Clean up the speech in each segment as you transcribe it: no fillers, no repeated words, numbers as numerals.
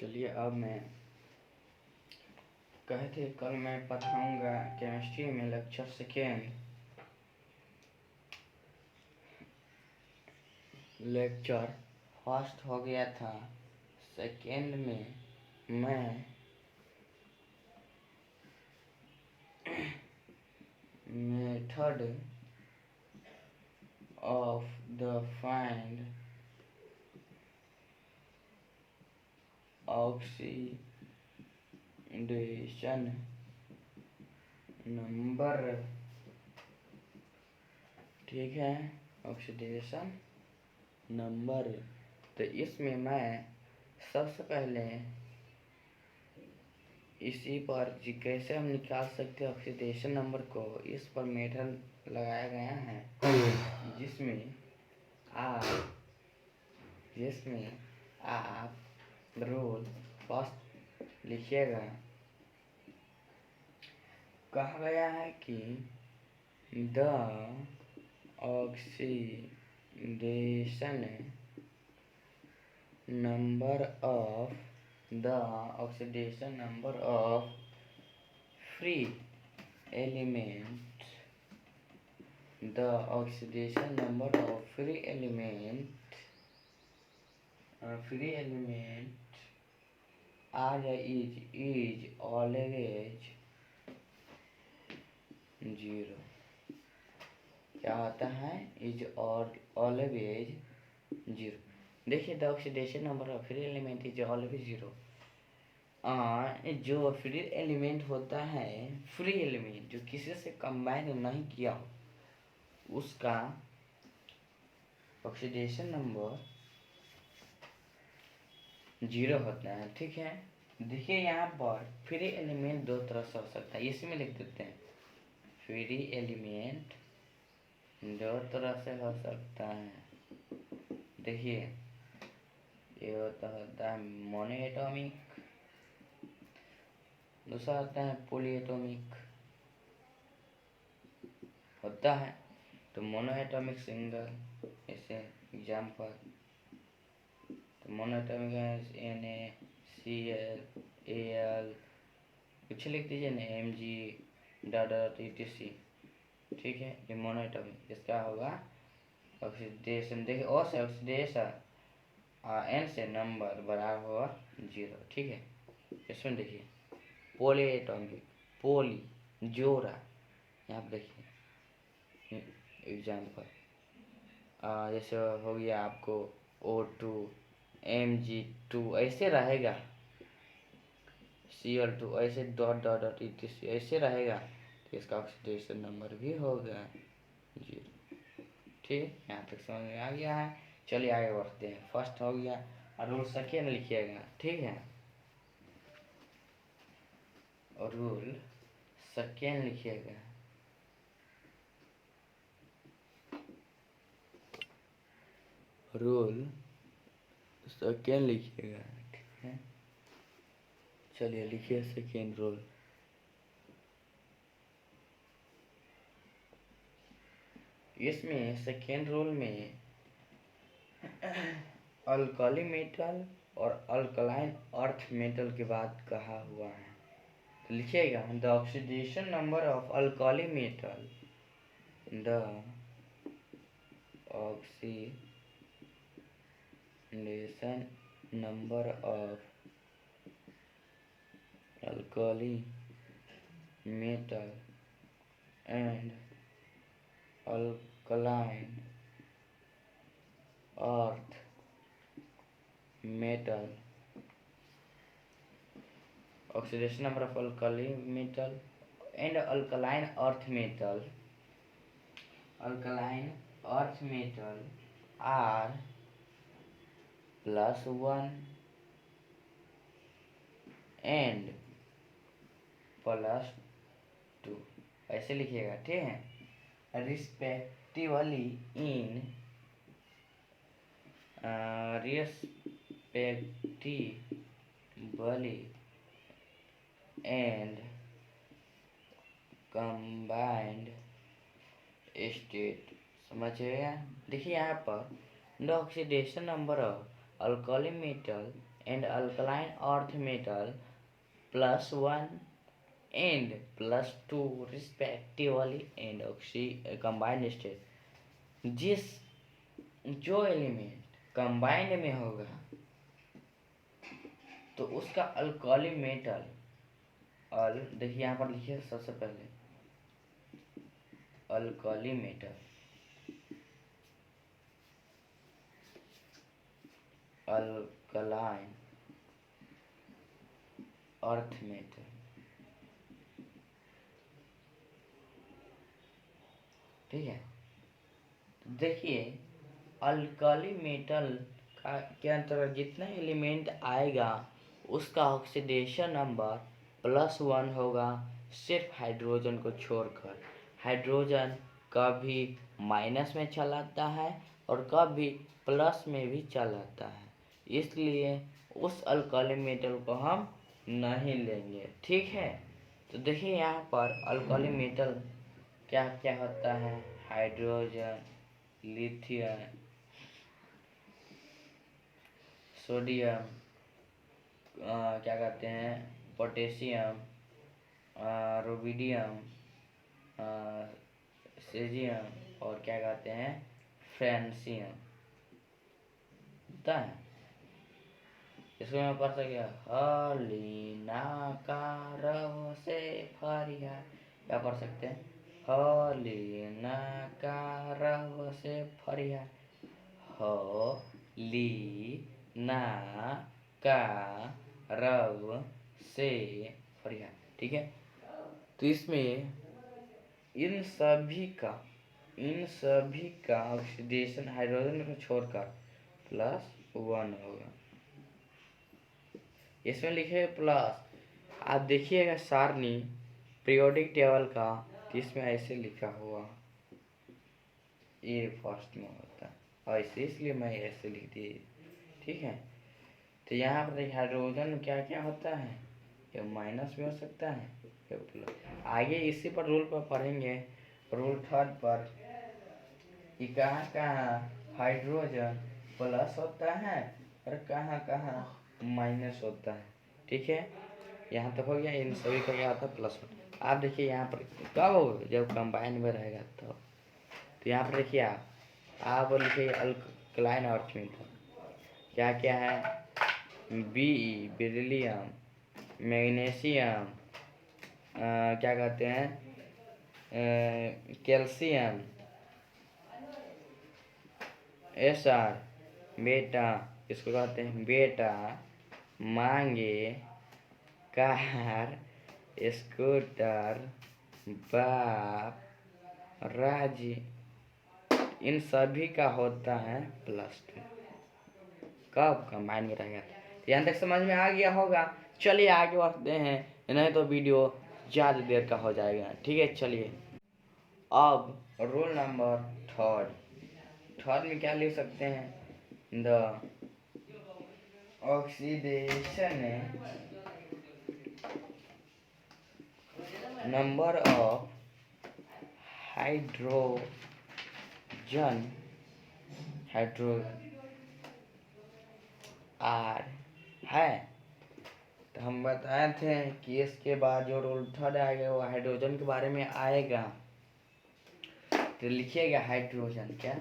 चलिए अब मैं कहे थे कल मैं पढ़ाऊँगा केमिस्ट्री में लेक्चर सेकेंड। लेक्चर फर्स्ट हो गया था, सेकेंड में मैं method of the find oxidation number, ठीक है, ऑक्सीडेशन नंबर। तो इसमें मैं सबसे पहले इसी पर कैसे हम निकाल सकते हैं ऑक्सीडेशन नंबर को, इस पर मेथड लगाया गया है जिसमें आप रूल फर्स्ट लिखिएगा। कहा गया है कि the oxidation number of free element are is always zero. क्या होता है? Is always zero. देखिए, the oxidation number of free element is always zero. जो फ्री एलिमेंट होता है, फ्री एलिमेंट जो किसी से कंबाइन नहीं किया हो, उसका ऑक्सीडेशन नंबर जीरो होता है। ठीक है, देखिए यहाँ पर फ्री एलिमेंट दो तरह से हो सकता है, इसमें लिख देते हैं। फ्री एलिमेंट दो तरह से हो सकता है। देखिए, ये होता है मोनोएटॉमिक, दूसरा होता है पॉलीएटॉमिक होता है। तो मोनोएटॉमिक सिंगल, ऐसे एग्जाम्पल, तो मोनोएटॉमिक है NaCl, कुछ लिख दीजिए ना, Mg ठीक है, ये मोनोएटॉमिक। इसका होगा ऑक्सीडेशन, देखिए ओ से ऑक्सीडेशन N से नंबर बराबर होगा जीरो। ठीक है, इसमें देखिए पॉलीएटॉमिक, पोली जोड़ा, यहाँ पर देखिए एग्जाम्पल, जैसे हो गया आपको O2 Mg2, ऐसे रहेगा, Cl2 ऐसे डॉट डॉट डॉट ऐसे रहेगा, तो इसका ऑक्सीडेशन नंबर भी होगा जीरो। ठीक, यहाँ तक समझ में आ गया है। चलिए आगे बढ़ते हैं। फर्स्ट हो गया, और रूल सेकेंड लिखिएगा। ठीक है, और रूल सेकेंड लिखिएगा। रूल सेकेंड लिखिएगा। ठीक है, चलिए लिखिए सेकेंड रूल। इसमें सेकेंड रूल में अल्कली मेटल और अल्कलाइन अर्थ मेटल की बात कहा हुआ है। तो लिखिएगा, the oxidation number of alkali metal, the oxidation number of alkali metal and alkaline earth metal, oxidation number of alkali metal and alkaline earth metal are +1 and +2, ऐसे लिखिएगा। ठीक है, रिस्पेक्टिवली एंड कंबाइंड स्टेट। समझिएगा। देखिए यहाँ पर the oxidation number of alkali metal and alkaline earth metal +1 and +2 respectively and combined state। जो element combined में होगा तो उसका अल्काली मेटल देखिए यहाँ पर लिखिए सबसे पहले alkali metal alkaline earth metal, ठीक है। देखिए अल्काली मेटल का के अंतर्गत जितना एलिमेंट आएगा उसका ऑक्सीडेशन नंबर +1 होगा, सिर्फ हाइड्रोजन को छोड़कर। हाइड्रोजन कभी माइनस में चला जाता है और कभी प्लस में भी चला जाता है, इसलिए उस अल्काली मेटल को हम नहीं लेंगे, ठीक है। तो देखिए यहाँ पर अल्काली मेटल क्या क्या होता है, हाइड्रोजन, लिथियम, सोडियम, क्या कहते हैं पोटेशियम, रुबिडियम, सीजियम और क्या कहते हैं फ्रेंसियम होता है। इसको मैं पढ़ सके हलीनाकारव से फरिया, क्या पढ़ सकते हैं हलीनाकारव से फरिया, हलीनाकारव से फरिया, ठीक है। तो इसमें इन सभी का ऑक्सीडेशन हाइड्रोजन को छोड़कर +1 होगा। इसमें लिखे प्लस, आप देखिएगा सारणी पीरियोडिक टेबल का, तो इसमें ऐसे लिखा हुआ ये फर्स्ट में होता है ऐसे, इसलिए मैं ऐसे लिख दिए, ठीक है। तो यहाँ पर हाइड्रोजन क्या क्या होता है, ये माइनस भी हो सकता है, ये प्लस। आगे इसी पर रूल पर पढ़ेंगे, रूल 3 पर कि कहाँ कहाँ हाइड्रोजन प्लस होता है और कहाँ कहाँ माइनस होता है, ठीक है। यहाँ तक हो गया, इन सभी का क्या होता है प्लस होता है। आप देखिए यहाँ पर कब हो, जब कंबाइन में रहेगा तो यहाँ पर देखिए आप लिखिए अल्कलाइन अर्थ मेटल क्या क्या है, बेरिलियम, मैग्नीशियम, क्या कहते हैं कैल्शियम, एसआर, बेटा, इसको कहते हैं बेटा, मांगे, कार, स्कूटर, बाप, राजी, इन सभी का होता है +2। कब कंबाइन में रहेगा, यहाँ तक समझ में आ गया होगा। चलिए आगे बढ़ते हैं, नहीं तो वीडियो ज़्यादा देर का हो जाएगा, ठीक है। चलिए अब रूल नंबर 3 में क्या लिख सकते हैं, the oxidation number of hydrogen are है। तो हम बताए थे कि इसके बाद जो रूल 3 आएगा वो हाइड्रोजन के बारे में आएगा। तो लिखिएगा हाइड्रोजन, क्या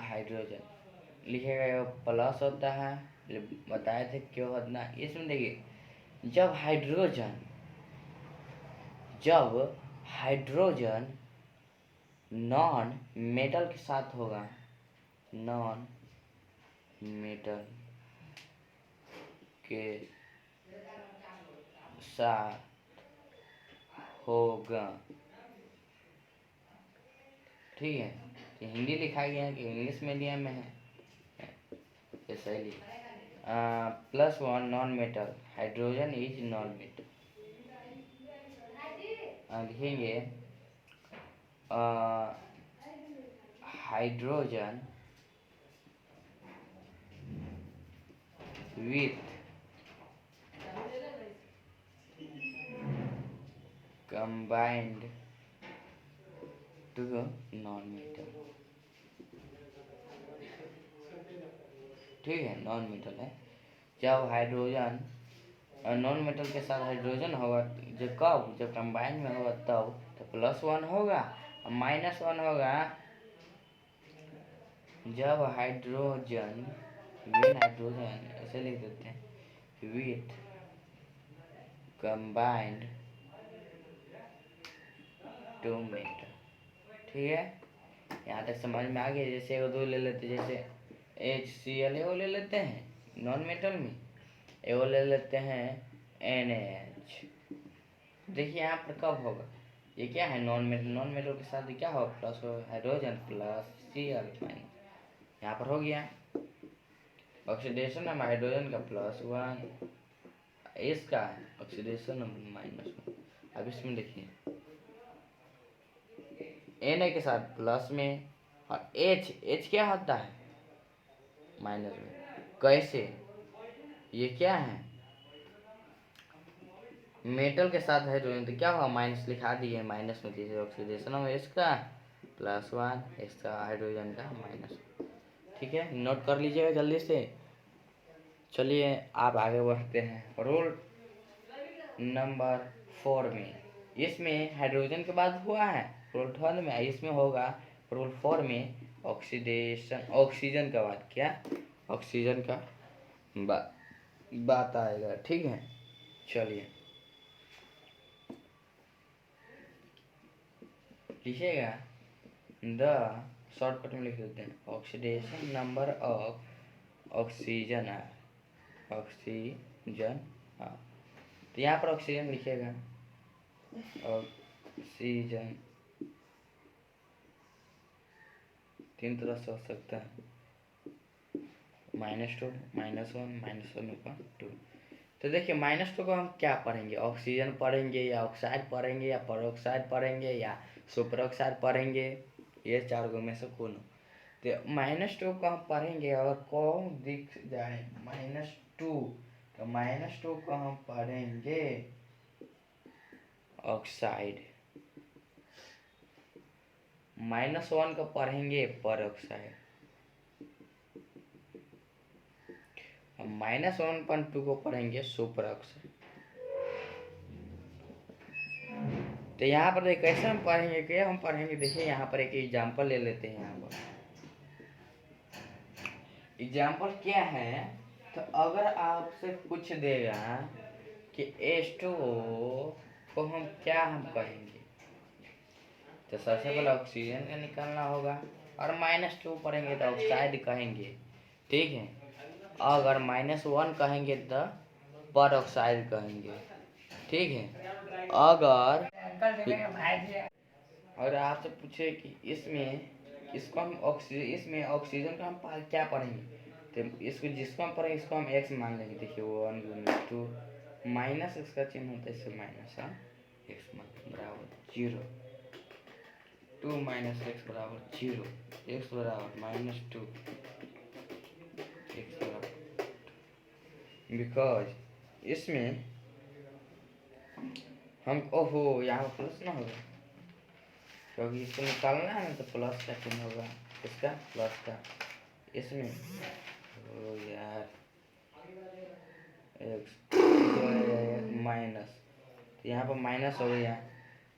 हाइड्रोजन लिखिएगा, प्लस होता है, बताए थे क्यों होता है। इसमें देखिए जब हाइड्रोजन नॉन मेटल के साथ होगा, नॉन मेटल के साथ होगा, ठीक है। तो हिंदी लिखा गया है कि इंग्लिश मीडियम में है, ये सही +1 non metal, hydrogen is non metal. लिखेंगे hydrogen with combined to non-metal, ठीक है, नॉन मेटल है। जब हाइड्रोजन नॉन मेटल के साथ हाइड्रोजन होगा, जब कंबाइन में होगा तब तो +1 होगा और -1 होगा जब हाइड्रोजन विद हाइड्रोजन, ऐसे लिख देते हैं, विथ कंबाइंड टू मेटल। ठीक है, यहाँ तक समझ में आ गया। जैसे एगो दो ले लेते, जैसे HCl एगो ले लेते हैं नॉन मेटल में, एगो ले लेते हैं NaH। देखिए यहाँ पर कब होगा, ये क्या है नॉन मेटल के साथ क्या होगा, प्लस हो हाइड्रोजन प्लस Cl-, यहाँ पर हो गया ऑक्सीडेशन में हाइड्रोजन का +1, इसका ऑक्सीडेशन -1। अब इसमें देखिए Na के साथ प्लस में और H क्या होता है माइनस में। कैसे, ये क्या है मेटल के साथ हाइड्रोजन, तो क्या होगा माइनस लिखा दिए माइनस में, जैसे ऑक्सीडेशन हो इसका +1, इसका हाइड्रोजन का -1। ठीक है, नोट कर लीजिएगा जल्दी से। चलिए आप आगे बढ़ते हैं रूल नंबर 4 में। इसमें हाइड्रोजन के बाद हुआ है रूल 3 में, इसमें होगा रूल 4 में ऑक्सीजन का बाद क्या, ऑक्सीजन का बात आएगा। ठीक है, चलिए लिखिएगा, द शॉर्टकट में लिख देते हैं, ऑक्सीडेशन नंबर ऑफ ऑक्सीजन है, ऑक्सीजन। हाँ, तो यहाँ पर ऑक्सीजन लिखिएगा, ऑक्सीजन 3 तरह से हो सकता है, -2, -1, -1/2। तो देखिए -2 को हम क्या पढ़ेंगे, ऑक्सीजन पढ़ेंगे या ऑक्साइड पढ़ेंगे या परऑक्साइड पढ़ेंगे या सुपर ऑक्साइड पढ़ेंगे, ये 4 गो में से कौन। तो -2 को हम पढ़ेंगे, अगर कौन दिख जाए -2, तो -2 को हम पढ़ेंगे ऑक्साइड, -1 को पढ़ेंगे परऑक्साइड, -1/2 को पढ़ेंगे सुपर ऑक्साइड। तो यहाँ पर देखिए कैसे हम पढ़ेंगे, क्या हम पढ़ेंगे, देखिए यहाँ पर एक एग्जांपल ले लेते हैं। यहाँ पर एग्जांपल क्या है, तो अगर आपसे पूछ देगा कि H2O को हम क्या कहेंगे, तो सबसे पहले ऑक्सीजन का निकालना होगा, और -2 पढ़ेंगे तो ऑक्साइड कहेंगे। ठीक है, अगर -1 कहेंगे तो पर ऑक्साइड कहेंगे। ठीक है, अगर आपसे पूछे कि इसको हम इसमें ऑक्सीजन का हम क्या पढ़ेंगे, तो जिसको हम पढ़ेंगे इसको हम x मान लेंगे। देखिए 1 2 माइनस इसका चिन्ह होता है, इससे माइनस x बराबर 0, 2 - x बराबर 0, x बराबर -2, x बराबर, बिकॉज इसमें हम ओहो यहाँ प्लस ना होगा, क्योंकि इसको निकालना है तो प्लस का चिन्ह होगा, इसका प्लस का, इसमें ओ यार एक्स माइनस, तो यहाँ पर माइनस हो गया,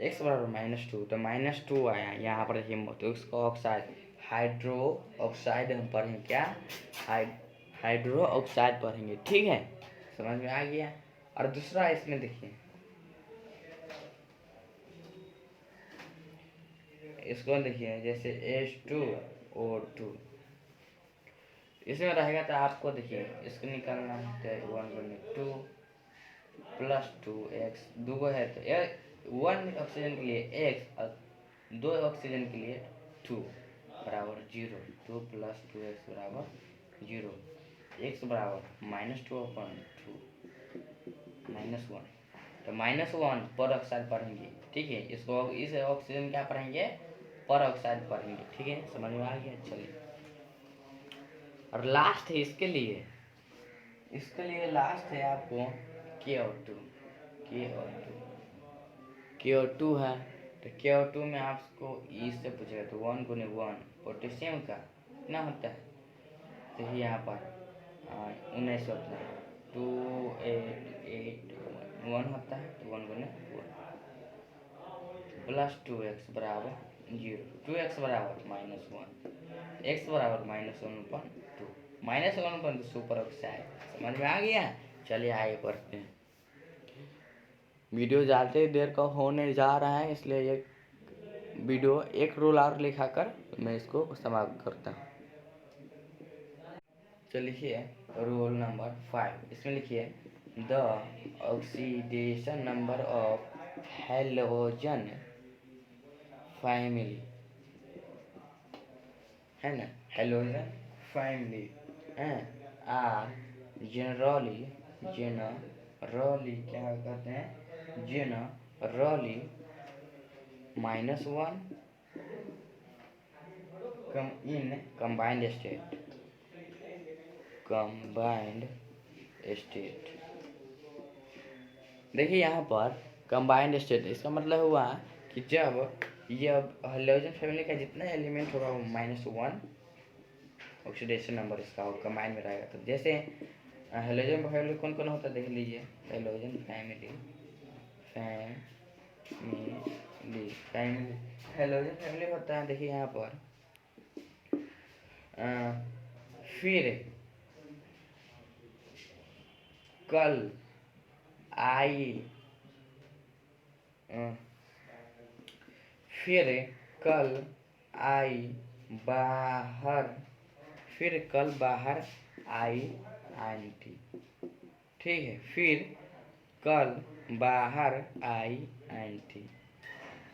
एक्स बराबर -2, तो -2 आया यहाँ पर हिम्मत, तो इसको ऑक्साइड हाइड्रो ऑक्साइड हम पढ़ेंगे, क्या हाइड्रो ऑक्साइड पढ़ेंगे। ठीक है, समझ में आ गया। और दूसरा इसमें देखिए, इसको देखिए जैसे H2O2 इसमें रहेगा, तो आपको देखिए इसको निकालना है, 1/2 + 2x, 2 है तो 1 ऑक्सीजन के लिए x और 2 ऑक्सीजन के लिए 2 बराबर 0, 2 + 2x बराबर 0, x बराबर -2/2 -1, तो -1 पर ऑक्साइड पढ़ेंगे। ठीक है, इसको इस ऑक्सीजन क्या पढ़ेंगे, पर ऑक्साइड पढ़ेंगे। ठीक है, समझ में आ गया। चलिए, और लास्ट है इसके लिए लास्ट है आपको KO2, KO2 है, तो KO2 में आपको इससे पूछेगा, तो 1 × 1 पोटेशियम का कितना होता है, तो यहाँ पर 19 होता है, 2 8 8 1 होता है, तो 1 गुने 4 प्लस 2x बराबर 0, 2x बराबर -1, x बराबर -1/2, -1/2 सुपर ऑक्साइड। समझ में आ गया? चलिए आगे पढ़ते हैं। वीडियो ज़्यादा देर का होने जा रहा है, इसलिए ये वीडियो एक रोल और लिखा कर मैं इसको समाप्त करता हूँ। तो लिखिए रोल नंबर 5, इसमें लिखिए the oxidation number of halogen family, है ना, हेलोजन फैमिली आर जनरली क्या कहते हैं, generally -1 come in combined state. देखिए यहाँ पर कंबाइंड स्टेट, इसका मतलब हुआ कि जब ये हेलोजन फैमिली का जितना एलिमेंट होगा वो -1 ऑक्सीडेशन नंबर इसका हो कंबाइन में रहेगा। तो जैसे हेलोजन फैमिली कौन कौन होता है देख लीजिए, हेलोजन फैमिली हेलोजन फैमिली होता है, देखिए यहाँ पर फिर कल आई फिर कल आई बाहर, फिर कल बाहर आई आंटी, ठीक है, फिर कल बाहर आई आंटी।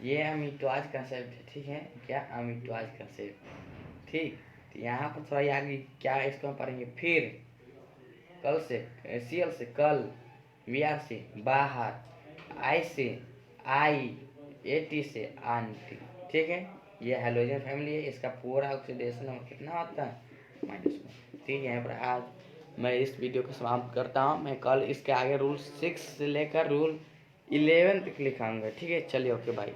ये अमिटवाज कंसेप्ट है, ठीक है, क्या अमिटवाज कंसेप्ट, ठीक। तो यहाँ पर थोड़ा आगे क्या इसको हम पढ़ेंगे, फिर कल से सीएल से कल, वीआर से बाहर, आई से आई, एटी से आंटी, ठीक है। ये हेलोजन फैमिली है, इसका पूरा ऑक्सीडेशन नंबर कितना होता है, -1, ठीक है। यहाँ पर आज मैं इस वीडियो को समाप्त करता हूँ। मैं कल इसके आगे रूल 6 से लेकर रूल 11 तक लिखाऊंगा, ठीक है। चलिए ओके बाय।